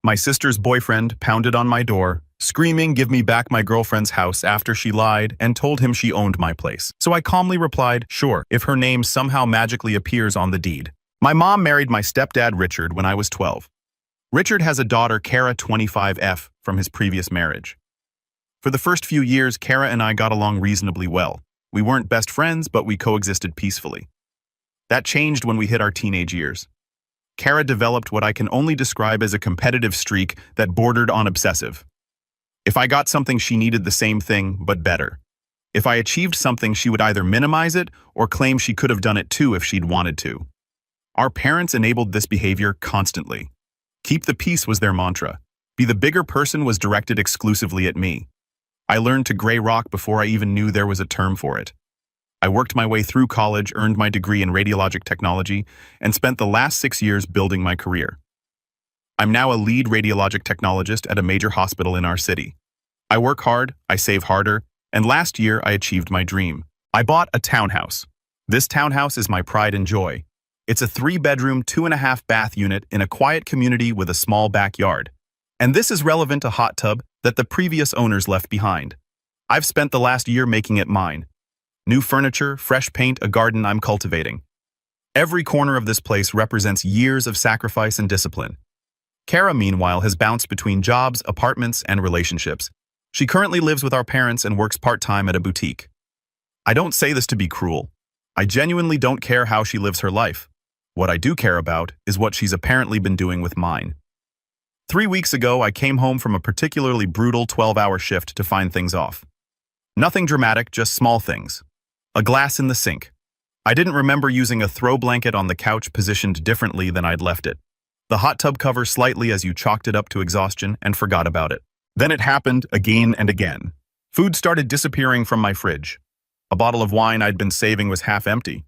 My sister's boyfriend pounded on my door, screaming, "Give me back my girlfriend's house," after she lied and told him she owned my place. So I calmly replied, "Sure, if her name somehow magically appears on the deed." My mom married my stepdad Richard when I was 12. Richard has a daughter, Kara 25F, from his previous marriage. For the first few years, Kara and I got along reasonably well. We weren't best friends, but we coexisted peacefully. That changed when we hit our teenage years. Kara developed what I can only describe as a competitive streak that bordered on obsessive. If I got something, she needed the same thing, but better. If I achieved something, she would either minimize it or claim she could have done it too if she'd wanted to. Our parents enabled this behavior constantly. Keep the peace was their mantra. Be the bigger person was directed exclusively at me. I learned to gray rock before I even knew there was a term for it. I worked my way through college, earned my degree in radiologic technology, and spent the last 6 years building my career. I'm now a lead radiologic technologist at a major hospital in our city. I work hard, I save harder, and last year I achieved my dream. I bought a townhouse. This townhouse is my pride and joy. It's a 3-bedroom, 2.5-bath unit in a quiet community with a small backyard. And this is relevant to hot tub that the previous owners left behind. I've spent the last year making it mine. New furniture, fresh paint, a garden I'm cultivating. Every corner of this place represents years of sacrifice and discipline. Kara, meanwhile, has bounced between jobs, apartments, and relationships. She currently lives with our parents and works part-time at a boutique. I don't say this to be cruel. I genuinely don't care how she lives her life. What I do care about is what she's apparently been doing with mine. 3 weeks ago, I came home from a particularly brutal 12-hour shift to find things off. Nothing dramatic, just small things. A glass in the sink. I didn't remember using a throw blanket on the couch positioned differently than I'd left it. The hot tub cover slightly as you chalked it up to exhaustion and forgot about it. Then it happened again and again. Food started disappearing from my fridge. A bottle of wine I'd been saving was half empty.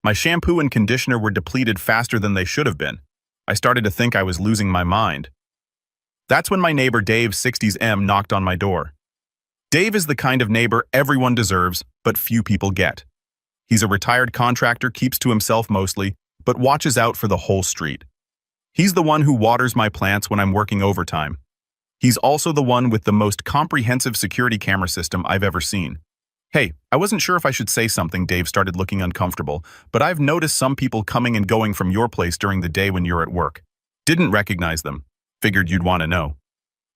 My shampoo and conditioner were depleted faster than they should have been. I started to think I was losing my mind. That's when my neighbor Dave, 60s M, knocked on my door. Dave is the kind of neighbor everyone deserves, but few people get. He's a retired contractor, keeps to himself mostly, but watches out for the whole street. He's the one who waters my plants when I'm working overtime. He's also the one with the most comprehensive security camera system I've ever seen. "Hey, I wasn't sure if I should say something." Dave started looking uncomfortable, "but I've noticed some people coming and going from your place during the day when you're at work. Didn't recognize them. Figured you'd want to know."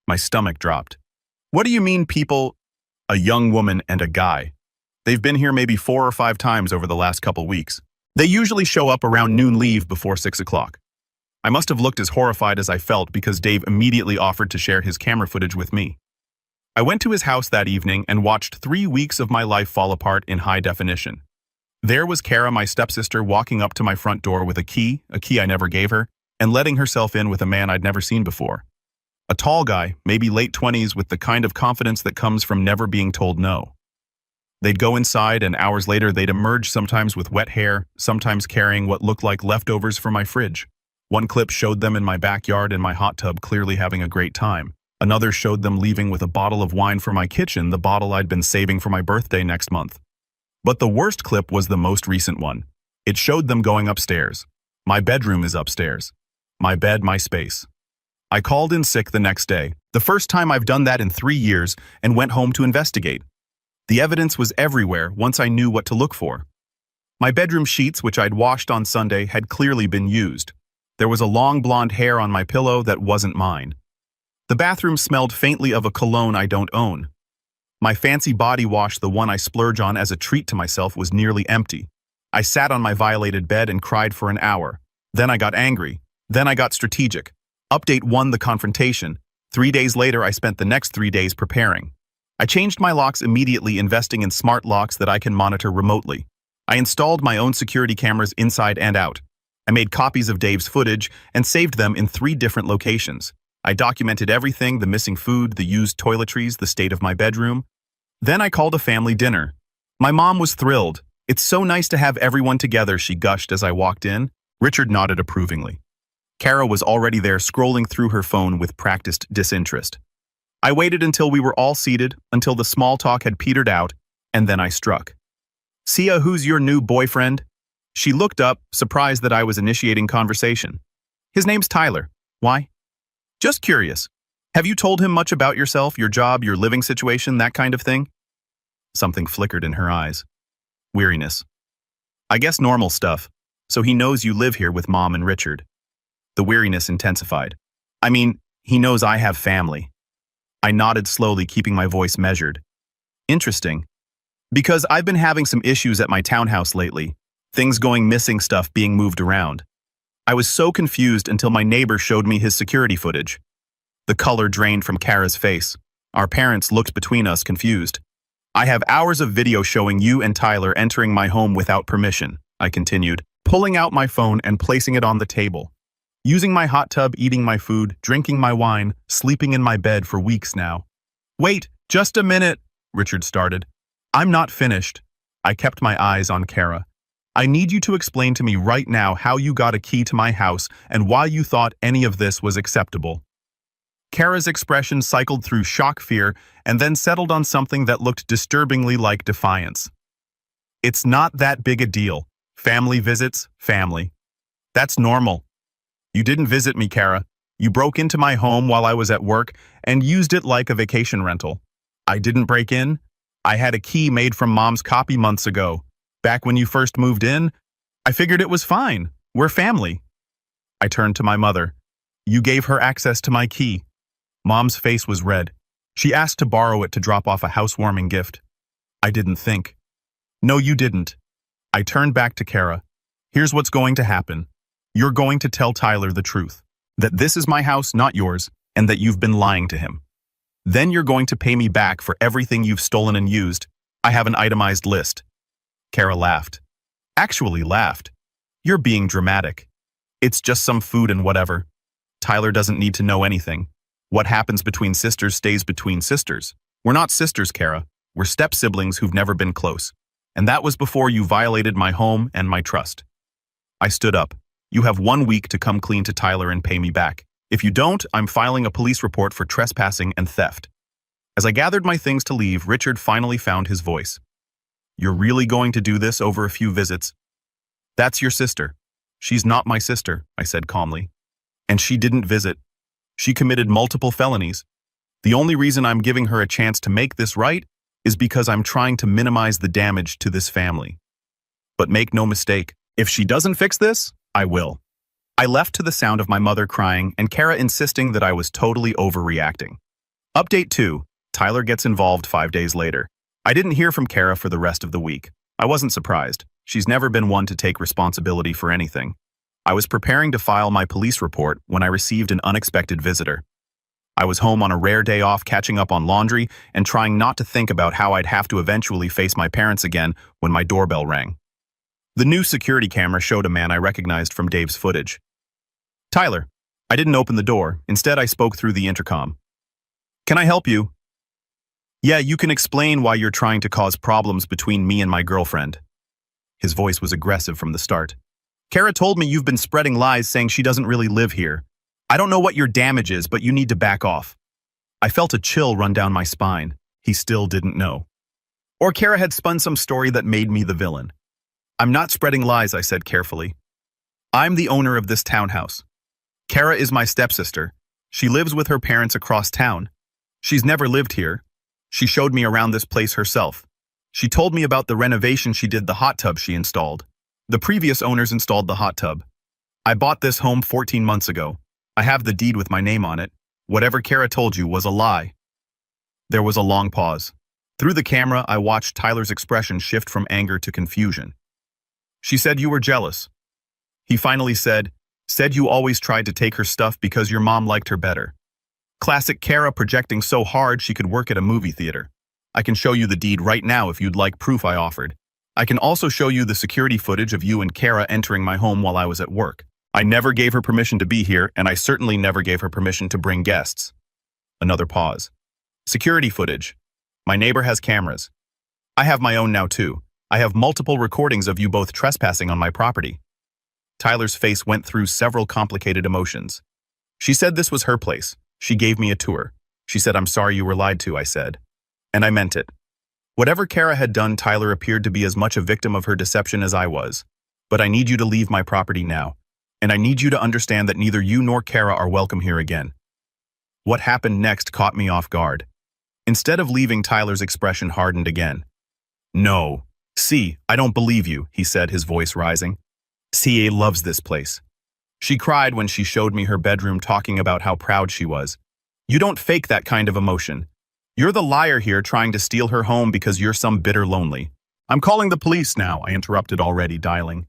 My stomach dropped. "What do you mean, people?" "A young woman and a guy. They've been here maybe 4 or 5 times over the last couple weeks. They usually show up around noon, leave before 6 o'clock. I must have looked as horrified as I felt because Dave immediately offered to share his camera footage with me. I went to his house that evening and watched 3 weeks of my life fall apart in high definition. There was Kara, my stepsister, walking up to my front door with a key I never gave her, and letting herself in with a man I'd never seen before. A tall guy, maybe late 20s, with the kind of confidence that comes from never being told no. They'd go inside, and hours later they'd emerge, sometimes with wet hair, sometimes carrying what looked like leftovers from my fridge. One clip showed them in my backyard in my hot tub, clearly having a great time. Another showed them leaving with a bottle of wine for my kitchen, the bottle I'd been saving for my birthday next month. But the worst clip was the most recent one. It showed them going upstairs. My bedroom is upstairs. My bed, my space. I called in sick the next day, the first time I've done that in 3 years, and went home to investigate. The evidence was everywhere once I knew what to look for. My bedroom sheets, which I'd washed on Sunday, had clearly been used. There was a long blonde hair on my pillow that wasn't mine. The bathroom smelled faintly of a cologne I don't own. My fancy body wash, the one I splurge on as a treat to myself, was nearly empty. I sat on my violated bed and cried for an hour. Then I got angry. Then I got strategic. Update 1, the confrontation. 3 days later, I spent the next 3 days preparing. I changed my locks immediately, investing in smart locks that I can monitor remotely. I installed my own security cameras inside and out. I made copies of Dave's footage and saved them in 3 different locations. I documented everything: the missing food, the used toiletries, the state of my bedroom. Then I called a family dinner. My mom was thrilled. "It's so nice to have everyone together," she gushed as I walked in. Richard nodded approvingly. Kara was already there, scrolling through her phone with practiced disinterest. I waited until we were all seated, until the small talk had petered out, and then I struck. "Sia, who's your new boyfriend?" She looked up, surprised that I was initiating conversation. "His name's Tyler." "Why?" Just curious. Have you told him much about yourself, your job, your living situation, that kind of thing? Something flickered in her eyes. Weariness. I guess normal stuff. So he knows you live here with Mom and Richard. The weariness intensified. I mean, he knows I have family. I nodded slowly, keeping my voice measured. Interesting. Because I've been having some issues at my townhouse lately. Things going missing, stuff being moved around. I was so confused until my neighbor showed me his security footage. The color drained from Kara's face. Our parents looked between us, confused. I have hours of video showing you and Tyler entering my home without permission, I continued, pulling out my phone and placing it on the table. Using my hot tub, eating my food, drinking my wine, sleeping in my bed for weeks now. Wait, just a minute, Richard started. I'm not finished. I kept my eyes on Kara. I need you to explain to me right now how you got a key to my house and why you thought any of this was acceptable. Kara's expression cycled through shock, fear, and then settled on something that looked disturbingly like defiance. It's not that big a deal. Family visits, family. That's normal. You didn't visit me, Kara. You broke into my home while I was at work and used it like a vacation rental. I didn't break in. I had a key made from Mom's copy months ago. Back when you first moved in, I figured it was fine. We're family. I turned to my mother. You gave her access to my key. Mom's face was red. She asked to borrow it to drop off a housewarming gift. I didn't think. No, you didn't. I turned back to Kara. Here's what's going to happen. You're going to tell Tyler the truth. That this is my house, not yours, and that you've been lying to him. Then you're going to pay me back for everything you've stolen and used. I have an itemized list. Kara laughed. Actually laughed. You're being dramatic. It's just some food and whatever. Tyler doesn't need to know anything. What happens between sisters stays between sisters. We're not sisters, Kara. We're step-siblings who've never been close. And that was before you violated my home and my trust. I stood up. You have 1 week to come clean to Tyler and pay me back. If you don't, I'm filing a police report for trespassing and theft. As I gathered my things to leave, Richard finally found his voice. You're really going to do this over a few visits? That's your sister. She's not my sister, I said calmly. And she didn't visit. She committed multiple felonies. The only reason I'm giving her a chance to make this right is because I'm trying to minimize the damage to this family. But make no mistake, if she doesn't fix this, I will. I left to the sound of my mother crying and Kara insisting that I was totally overreacting. Update 2. Tyler gets involved 5 days later. I didn't hear from Kara for the rest of the week. I wasn't surprised. She's never been one to take responsibility for anything. I was preparing to file my police report when I received an unexpected visitor. I was home on a rare day off, catching up on laundry and trying not to think about how I'd have to eventually face my parents again when my doorbell rang. The new security camera showed a man I recognized from Dave's footage. Tyler. I didn't open the door. Instead, I spoke through the intercom. Can I help you? Yeah, you can explain why you're trying to cause problems between me and my girlfriend. His voice was aggressive from the start. Kara told me you've been spreading lies saying she doesn't really live here. I don't know what your damage is, but you need to back off. I felt a chill run down my spine. He still didn't know. Or Kara had spun some story that made me the villain. I'm not spreading lies, I said carefully. I'm the owner of this townhouse. Kara is my stepsister. She lives with her parents across town. She's never lived here. She showed me around this place herself. She told me about the renovation she did, the hot tub she installed. The previous owners installed the hot tub. I bought this home 14 months ago. I have the deed with my name on it. Whatever Kara told you was a lie. There was a long pause. Through the camera, I watched Tyler's expression shift from anger to confusion. She said you were jealous. He finally said you always tried to take her stuff because your mom liked her better. Classic Kara, projecting so hard she could work at a movie theater. I can show you the deed right now if you'd like proof, I offered. I can also show you the security footage of you and Kara entering my home while I was at work. I never gave her permission to be here, and I certainly never gave her permission to bring guests. Another pause. Security footage. My neighbor has cameras. I have my own now too. I have multiple recordings of you both trespassing on my property. Tyler's face went through several complicated emotions. She said this was her place. She gave me a tour. She said, I'm sorry you were lied to, I said. And I meant it. Whatever Kara had done, Tyler appeared to be as much a victim of her deception as I was. But I need you to leave my property now. And I need you to understand that neither you nor Kara are welcome here again. What happened next caught me off guard. Instead of leaving, Tyler's expression hardened again. "No. See, I don't believe you," he said, his voice rising. "CA loves this place." She cried when she showed me her bedroom, talking about how proud she was. "You don't fake that kind of emotion. You're the liar here, trying to steal her home because you're some bitter lonely." "I'm calling the police now," I interrupted, already dialing.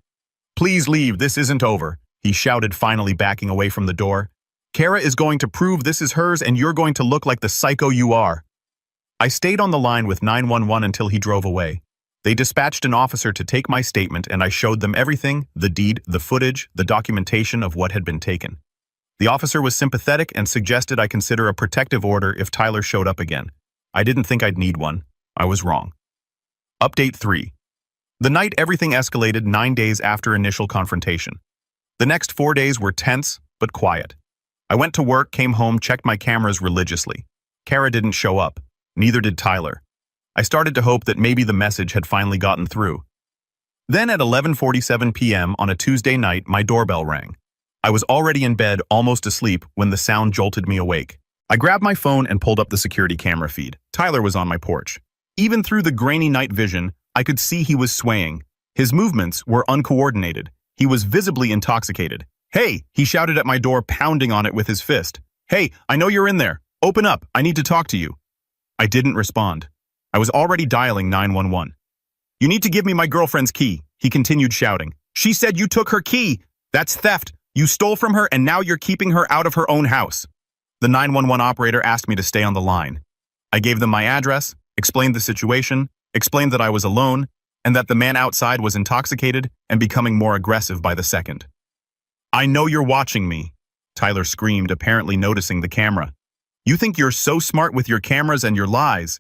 "Please leave, this isn't over," he shouted, finally backing away from the door. "Kara is going to prove this is hers, and you're going to look like the psycho you are." I stayed on the line with 911 until he drove away. They dispatched an officer to take my statement, and I showed them everything: the deed, the footage, the documentation of what had been taken. The officer was sympathetic and suggested I consider a protective order if Tyler showed up again. I didn't think I'd need one. I was wrong. Update 3. The night everything escalated 9 days after initial confrontation. The next 4 days were tense, but quiet. I went to work, came home, checked my cameras religiously. Kara didn't show up. Neither did Tyler. I started to hope that maybe the message had finally gotten through. Then at 11:47 p.m. on a Tuesday night, my doorbell rang. I was already in bed, almost asleep, when the sound jolted me awake. I grabbed my phone and pulled up the security camera feed. Tyler was on my porch. Even through the grainy night vision, I could see he was swaying. His movements were uncoordinated. He was visibly intoxicated. "Hey!" he shouted at my door, pounding on it with his fist. "Hey, I know you're in there. Open up, I need to talk to you." I didn't respond. I was already dialing 911. "You need to give me my girlfriend's key," he continued shouting. "She said you took her key. That's theft. You stole from her, and now you're keeping her out of her own house." The 911 operator asked me to stay on the line. I gave them my address, explained the situation, explained that I was alone, and that the man outside was intoxicated and becoming more aggressive by the second. "I know you're watching me," Tyler screamed, apparently noticing the camera. "You think you're so smart with your cameras and your lies.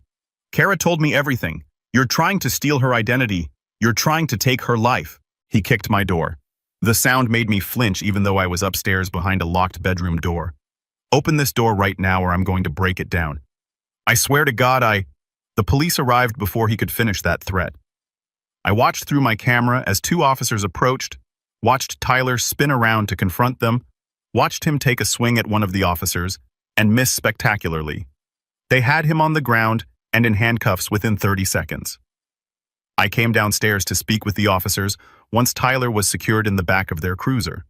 Kara told me everything. You're trying to steal her identity. You're trying to take her life." He kicked my door. The sound made me flinch, even though I was upstairs behind a locked bedroom door. "Open this door right now or I'm going to break it down." "I swear to God, The police arrived before he could finish that threat. I watched through my camera as 2 officers approached, watched Tyler spin around to confront them, watched him take a swing at one of the officers, and miss spectacularly. They had him on the ground and in handcuffs within 30 seconds. I came downstairs to speak with the officers once Tyler was secured in the back of their cruiser.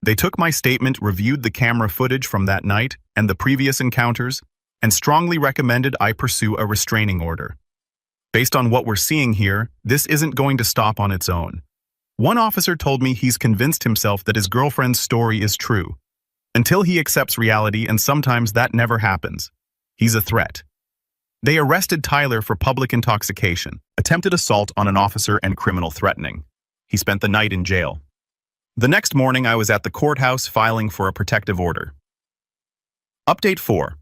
They took my statement, reviewed the camera footage from that night and the previous encounters, and strongly recommended I pursue a restraining order. Based on what we're seeing here, this isn't going to stop on its own. One officer told me he's convinced himself that his girlfriend's story is true, until he accepts reality, and sometimes that never happens. He's a threat. They arrested Tyler for public intoxication, attempted assault on an officer, and criminal threatening. He spent the night in jail. The next morning, I was at the courthouse filing for a protective order. Update 4.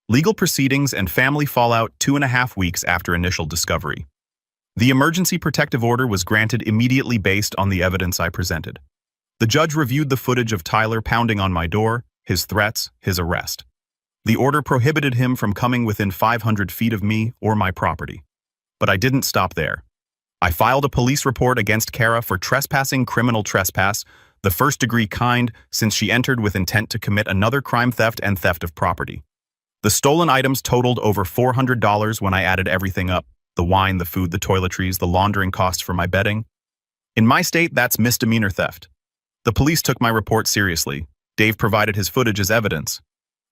Legal proceedings and family fallout 2.5 weeks after initial discovery. The emergency protective order was granted immediately based on the evidence I presented. The judge reviewed the footage of Tyler pounding on my door, his threats, his arrest. The order prohibited him from coming within 500 feet of me or my property. But I didn't stop there. I filed a police report against Kara for trespassing, criminal trespass, the first-degree kind, since she entered with intent to commit another crime, theft, and theft of property. The stolen items totaled over $400 when I added everything up: the wine, the food, the toiletries, the laundering costs for my bedding. In my state, that's misdemeanor theft. The police took my report seriously. Dave provided his footage as evidence.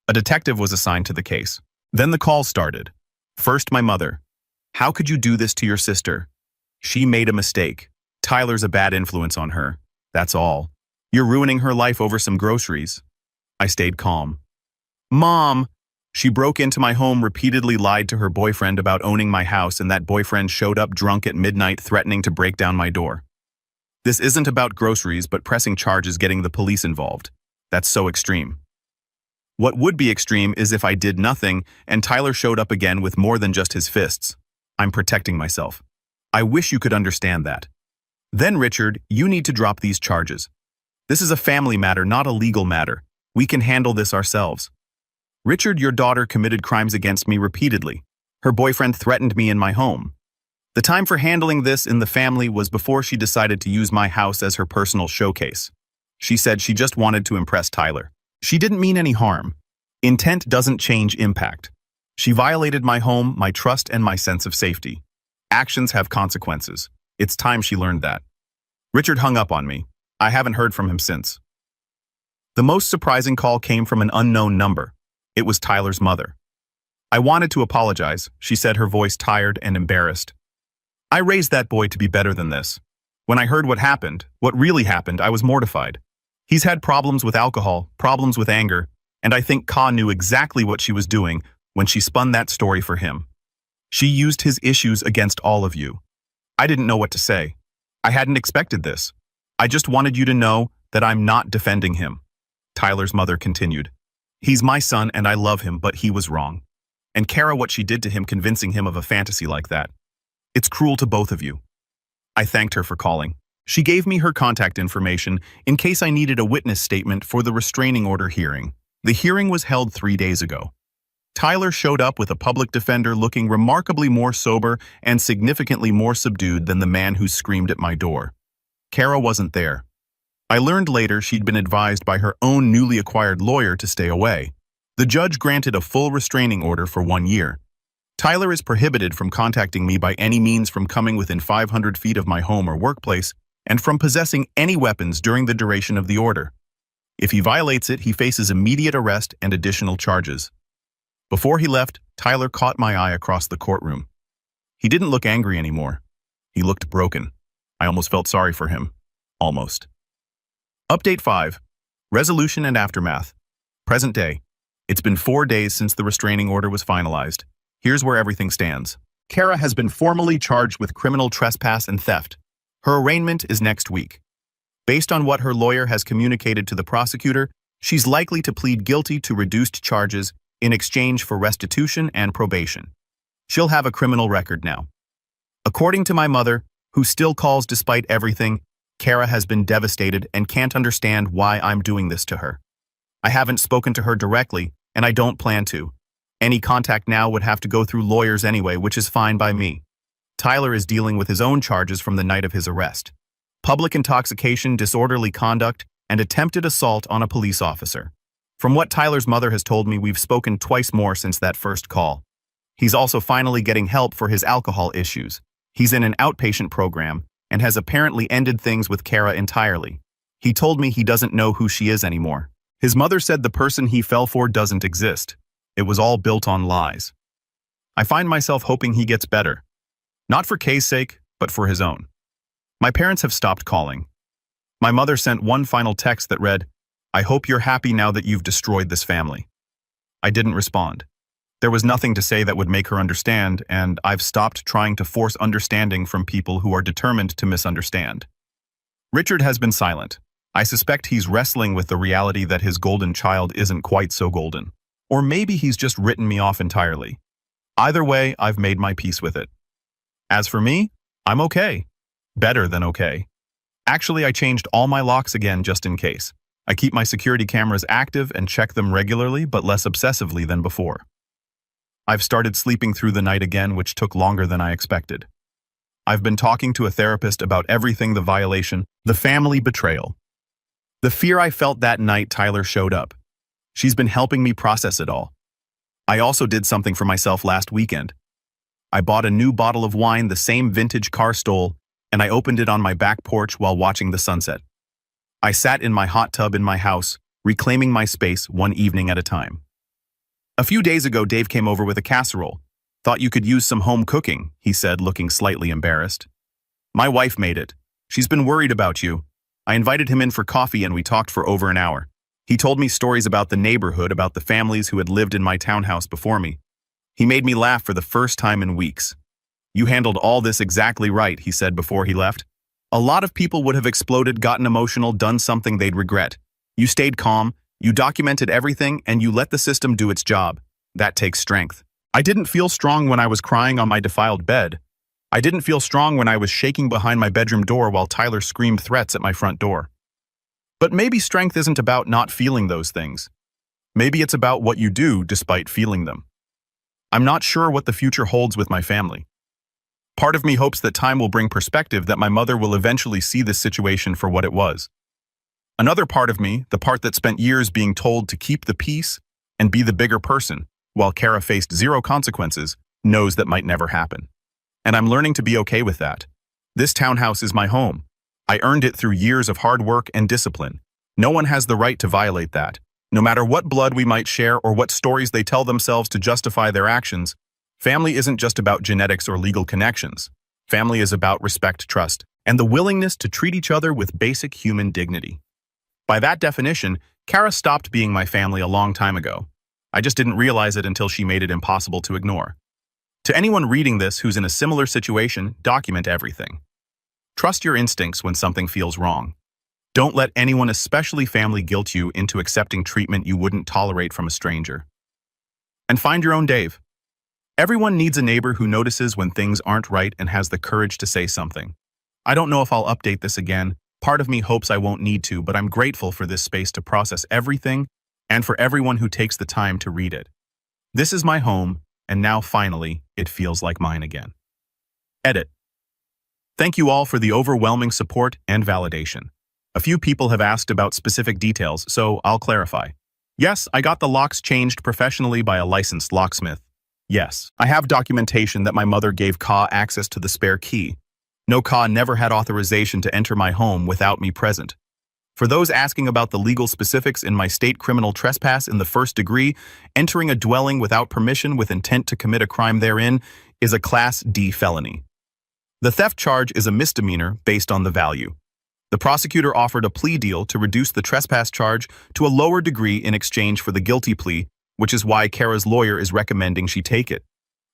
A detective was assigned to the case. Then the calls started. First, my mother. "How could you do this to your sister? She made a mistake. Tyler's a bad influence on her. That's all. You're ruining her life over some groceries." I stayed calm. "Mom!" She broke into my home, repeatedly lied to her boyfriend about owning my house, and that boyfriend showed up drunk at midnight, threatening to break down my door. This isn't about groceries, but pressing charges, getting the police involved. That's so extreme. What would be extreme is if I did nothing and Tyler showed up again with more than just his fists. I'm protecting myself. I wish you could understand that. Then, Richard, you need to drop these charges. This is a family matter, not a legal matter. We can handle this ourselves. Richard, your daughter committed crimes against me repeatedly. Her boyfriend threatened me in my home. The time for handling this in the family was before she decided to use my house as her personal showcase. She said she just wanted to impress Tyler. She didn't mean any harm. Intent doesn't change impact. She violated my home, my trust, and my sense of safety. Actions have consequences. It's time she learned that. Richard hung up on me. I haven't heard from him since. The most surprising call came from an unknown number. It was Tyler's mother. I wanted to apologize, she said, her voice tired and embarrassed. I raised that boy to be better than this. When I heard what really happened, I was mortified. He's had problems with alcohol, problems with anger, and I think Ka knew exactly what she was doing when she spun that story for him. She used his issues against all of you. I didn't know what to say. I hadn't expected this. I just wanted you to know that I'm not defending him. Tyler's mother continued. He's my son and I love him, but he was wrong. And Kara, what she did to him, convincing him of a fantasy like that. It's cruel to both of you. I thanked her for calling. She gave me her contact information in case I needed a witness statement for the restraining order hearing. The hearing was held 3 days ago. Tyler showed up with a public defender looking remarkably more sober and significantly more subdued than the man who screamed at my door. Kara wasn't there. I learned later she'd been advised by her own newly acquired lawyer to stay away. The judge granted a full restraining order for 1 year. Tyler is prohibited from contacting me by any means, from coming within 500 feet of my home or workplace, and from possessing any weapons during the duration of the order. If he violates it, he faces immediate arrest and additional charges. Before he left, Tyler caught my eye across the courtroom. He didn't look angry anymore. He looked broken. I almost felt sorry for him. Almost. Update 5. Resolution and aftermath. Present day. It's been 4 days since the restraining order was finalized. Here's where everything stands. Kara has been formally charged with criminal trespass and theft. Her arraignment is next week. Based on what her lawyer has communicated to the prosecutor, she's likely to plead guilty to reduced charges in exchange for restitution and probation. She'll have a criminal record now. According to my mother, who still calls despite everything, Kara has been devastated and can't understand why I'm doing this to her. I haven't spoken to her directly, and I don't plan to. Any contact now would have to go through lawyers anyway, which is fine by me. Tyler is dealing with his own charges from the night of his arrest: public intoxication, disorderly conduct, and attempted assault on a police officer. From what Tyler's mother has told me, we've spoken twice more since that first call. He's also finally getting help for his alcohol issues. He's in an outpatient program and has apparently ended things with Kara entirely. He told me he doesn't know who she is anymore. His mother said the person he fell for doesn't exist. It was all built on lies. I find myself hoping he gets better. Not for Kay's sake, but for his own. My parents have stopped calling. My mother sent one final text that read, "I hope you're happy now that you've destroyed this family." I didn't respond. There was nothing to say that would make her understand, and I've stopped trying to force understanding from people who are determined to misunderstand. Richard has been silent. I suspect he's wrestling with the reality that his golden child isn't quite so golden. Or maybe he's just written me off entirely. Either way, I've made my peace with it. As for me, I'm okay. Better than okay. Actually, I changed all my locks again just in case. I keep my security cameras active and check them regularly, but less obsessively than before. I've started sleeping through the night again, which took longer than I expected. I've been talking to a therapist about everything: the violation, the family betrayal. The fear I felt that night Tyler showed up. She's been helping me process it all. I also did something for myself last weekend. I bought a new bottle of wine the same vintage car stole, and I opened it on my back porch while watching the sunset. I sat in my hot tub in my house, reclaiming my space one evening at a time. A few days ago, Dave came over with a casserole. "Thought you could use some home cooking," he said, looking slightly embarrassed. "My wife made it. She's been worried about you." I invited him in for coffee and we talked for over an hour. He told me stories about the neighborhood, about the families who had lived in my townhouse before me. He made me laugh for the first time in weeks. "You handled all this exactly right," he said before he left. "A lot of people would have exploded, gotten emotional, done something they'd regret. You stayed calm, you documented everything, and you let the system do its job. That takes strength." I didn't feel strong when I was crying on my defiled bed. I didn't feel strong when I was shaking behind my bedroom door while Tyler screamed threats at my front door. But maybe strength isn't about not feeling those things. Maybe it's about what you do despite feeling them. I'm not sure what the future holds with my family. Part of me hopes that time will bring perspective, that my mother will eventually see this situation for what it was. Another part of me, the part that spent years being told to keep the peace, and be the bigger person, while Kara faced zero consequences, knows that might never happen. And I'm learning to be okay with that. This townhouse is my home. I earned it through years of hard work and discipline. No one has the right to violate that. No matter what blood we might share or what stories they tell themselves to justify their actions, family isn't just about genetics or legal connections. Family is about respect, trust, and the willingness to treat each other with basic human dignity. By that definition, Kara stopped being my family a long time ago. I just didn't realize it until she made it impossible to ignore. To anyone reading this who's in a similar situation, document everything. Trust your instincts when something feels wrong. Don't let anyone, especially family, guilt you into accepting treatment you wouldn't tolerate from a stranger. And find your own Dave. Everyone needs a neighbor who notices when things aren't right and has the courage to say something. I don't know if I'll update this again. Part of me hopes I won't need to, but I'm grateful for this space to process everything and for everyone who takes the time to read it. This is my home, and now finally, it feels like mine again. Edit. Thank you all for the overwhelming support and validation. A few people have asked about specific details, so I'll clarify. Yes, I got the locks changed professionally by a licensed locksmith. Yes, I have documentation that my mother gave Ka access to the spare key. No, Ka never had authorization to enter my home without me present. For those asking about the legal specifics in my state criminal trespass in the first degree, entering a dwelling without permission with intent to commit a crime therein is a Class D felony. The theft charge is a misdemeanor based on the value. The prosecutor offered a plea deal to reduce the trespass charge to a lower degree in exchange for the guilty plea, which is why Kara's lawyer is recommending she take it.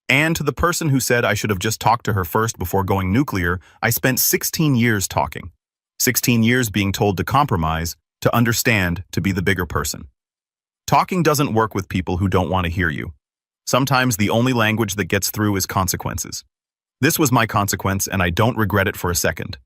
And to the person who said I should have just talked to her first before going nuclear, I spent 16 years talking. 16 years being told to compromise, to understand, to be the bigger person. Talking doesn't work with people who don't want to hear you. Sometimes the only language that gets through is consequences. This was my consequence, and I don't regret it for a second.